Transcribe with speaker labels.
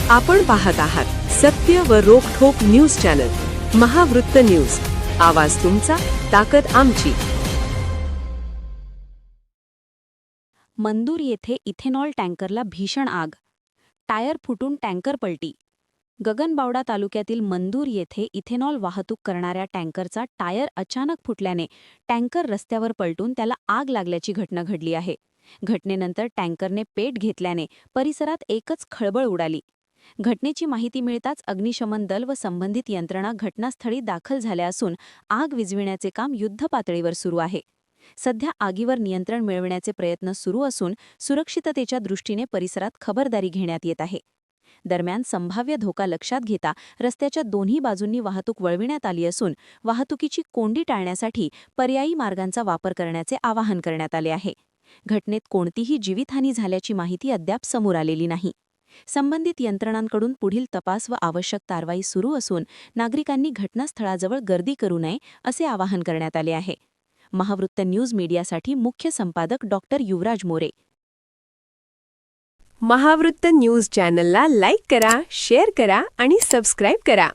Speaker 1: आपण पाहत आहात सत्य व रोखठोक न्यूज चॅनल महावृत्त न्यूज. आवाज तुमचा, ताकद आमची.
Speaker 2: मंदूर येथे इथेनॉल टँकरला भीषण आग. टायर फुटून टँकर पलटी. गगनबावडा तालुक्यातील मंदूर येथे इथेनॉल वाहतूक करणाऱ्या टँकरचा टायर अचानक फुटल्याने टँकर रस्त्यावर पलटून त्याला आग लागल्याची घटना घडली आहे. घटनेनंतर टँकरने पेट घेतल्याने परिसरात एकच खळबळ उडाली. घटनेची माहिती मिळताच अग्निशमन दल व संबंधित यंत्रणा घटनास्थळी दाखल झाल्या असून आग विझविण्याचे काम युद्धपातळीवर सुरू आहे. सध्या आगीवर नियंत्रण मिळविण्याचे प्रयत्न सुरू असून सुरक्षिततेच्या दृष्टीने परिसरात खबरदारी घेण्यात येत आहे. दरम्यान संभाव्य धोका लक्षात घेता रस्त्याच्या दोन्ही बाजूंनी वाहतूक वळविण्यात आली असून वाहतुकीची कोंडी टाळण्यासाठी पर्यायी मार्गांचा वापर करण्याचे आवाहन करण्यात आले आहे. घटनेत कोणतीही जीवितहानी झाल्याची माहिती अद्याप समोर आलेली नाही. संबंधित यंत्रणांकडून पुढील तपास व आवश्यक कारवाई सुरू असून नागरिकांनी घटनास्थळाजवळ गर्दी करू नये असे आवाहन करण्यात आले आहे. महावृत्त न्यूज मीडियासाठी मुख्य संपादक डॉक्टर युवराज मोरे.
Speaker 1: महावृत्त न्यूज चॅनलला लाईक करा, शेअर करा आणि सबस्क्राईब करा.